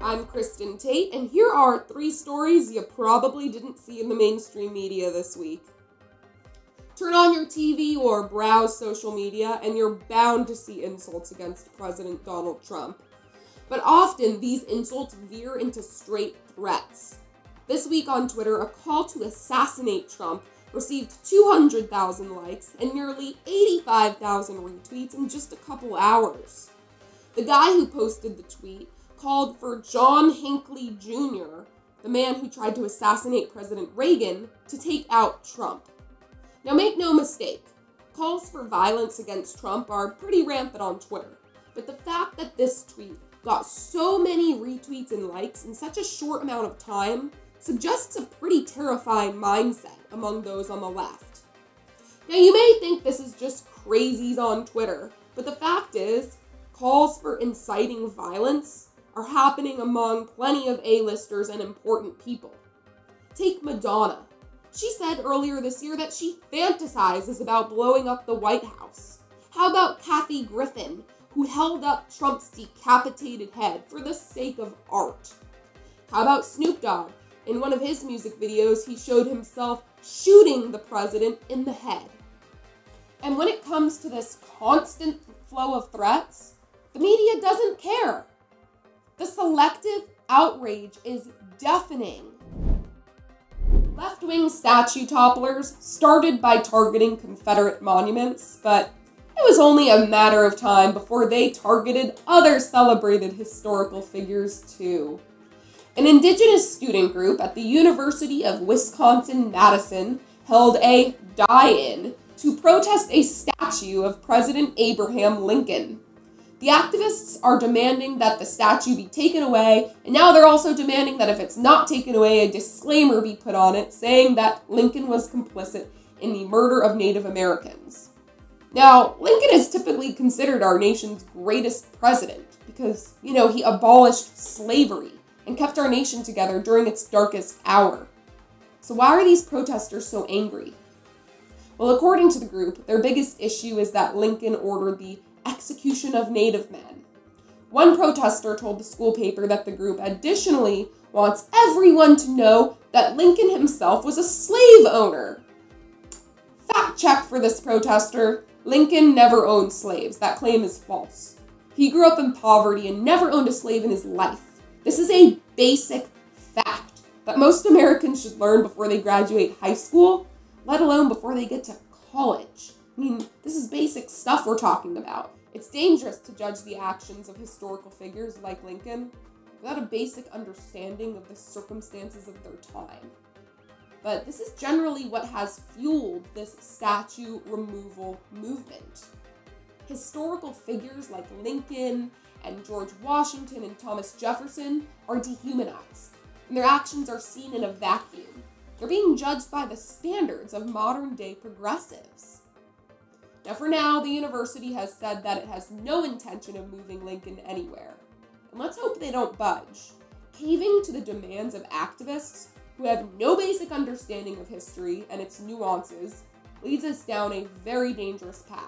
I'm Kristin Tate, and here are 3 stories you probably didn't see in the mainstream media this week. Turn on your TV or browse social media, and you're bound to see insults against President Donald Trump. But often, these insults veer into straight threats. This week on Twitter, a call to assassinate Trump received 200,000 likes and nearly 85,000 retweets in just a couple hours. The guy who posted the tweet called for John Hinckley Jr., the man who tried to assassinate President Reagan, to take out Trump. Now make no mistake, calls for violence against Trump are pretty rampant on Twitter, but the fact that this tweet got so many retweets and likes in such a short amount of time suggests a pretty terrifying mindset among those on the left. Now you may think this is just crazies on Twitter, but the fact is, calls for inciting violence are happening among plenty of A-listers and important people. Take Madonna. She said earlier this year that she fantasizes about blowing up the White House. How about Kathy Griffin, who held up Trump's decapitated head for the sake of art? How about Snoop Dogg? In one of his music videos, he showed himself shooting the president in the head. And when it comes to this constant flow of threats, the media doesn't care. The selective outrage is deafening. Left-wing statue topplers started by targeting Confederate monuments, but it was only a matter of time before they targeted other celebrated historical figures too. An indigenous student group at the University of Wisconsin-Madison held a die-in to protest a statue of President Abraham Lincoln. The activists are demanding that the statue be taken away, and now they're also demanding that if it's not taken away, a disclaimer be put on it saying that Lincoln was complicit in the murder of Native Americans. Now, Lincoln is typically considered our nation's greatest president because, he abolished slavery and kept our nation together during its darkest hour. So why are these protesters so angry? Well, according to the group, their biggest issue is that Lincoln ordered the execution of Native men. One protester told the school paper that the group additionally wants everyone to know that Lincoln himself was a slave owner. Fact check for this protester: Lincoln never owned slaves. That claim is false. He grew up in poverty and never owned a slave in his life. This is a basic fact that most Americans should learn before they graduate high school, let alone before they get to college. This is basic stuff we're talking about. It's dangerous to judge the actions of historical figures like Lincoln without a basic understanding of the circumstances of their time. But this is generally what has fueled this statue removal movement. Historical figures like Lincoln and George Washington and Thomas Jefferson are dehumanized, and their actions are seen in a vacuum. They're being judged by the standards of modern-day progressives. Now, for now, the university has said that it has no intention of moving Lincoln anywhere. And let's hope they don't budge. Caving to the demands of activists who have no basic understanding of history and its nuances leads us down a very dangerous path.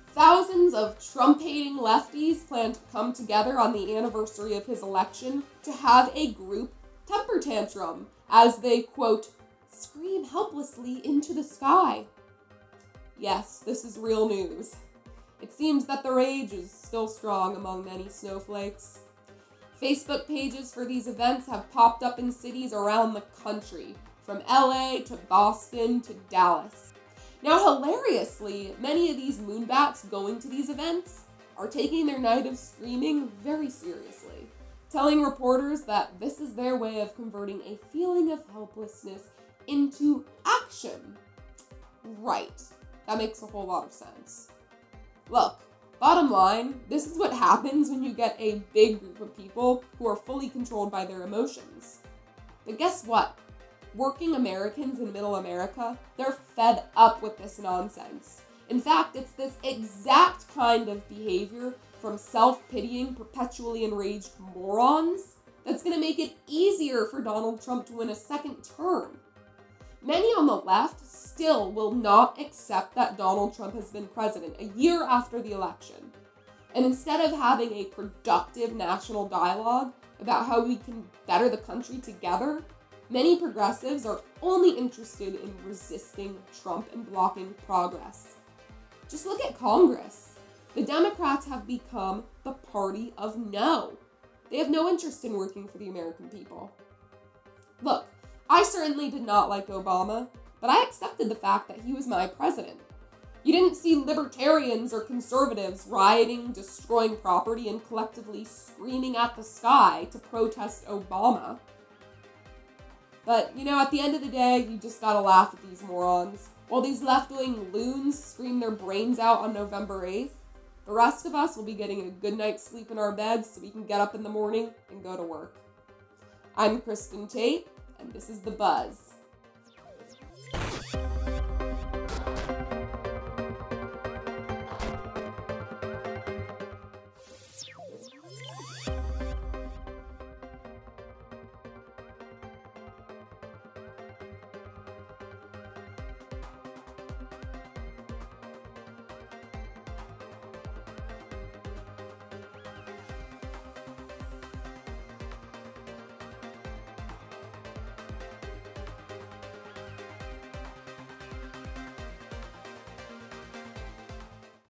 Thousands of Trump-hating lefties plan to come together on the anniversary of his election to have a group temper tantrum as they, quote, scream helplessly into the sky. Yes, this is real news. It seems that the rage is still strong among many snowflakes. Facebook pages for these events have popped up in cities around the country, from LA to Boston to Dallas. Now, hilariously, many of these moonbats going to these events are taking their night of screaming very seriously, telling reporters that this is their way of converting a feeling of helplessness into action. Right. That makes a whole lot of sense. Look, bottom line, this is what happens when you get a big group of people who are fully controlled by their emotions. But guess what? Working Americans in Middle America, they're fed up with this nonsense. In fact, it's this exact kind of behavior from self-pitying, perpetually enraged morons that's going to make it easier for Donald Trump to win a second term. Many on the left still will not accept that Donald Trump has been president a year after the election. And instead of having a productive national dialogue about how we can better the country together, many progressives are only interested in resisting Trump and blocking progress. Just look at Congress. The Democrats have become the party of no. They have no interest in working for the American people. Look, I certainly did not like Obama, but I accepted the fact that he was my president. You didn't see libertarians or conservatives rioting, destroying property, and collectively screaming at the sky to protest Obama. But, at the end of the day, you just gotta laugh at these morons. While these left-wing loons scream their brains out on November 8th, the rest of us will be getting a good night's sleep in our beds so we can get up in the morning and go to work. I'm Kristin Tate, and this is The Buzz.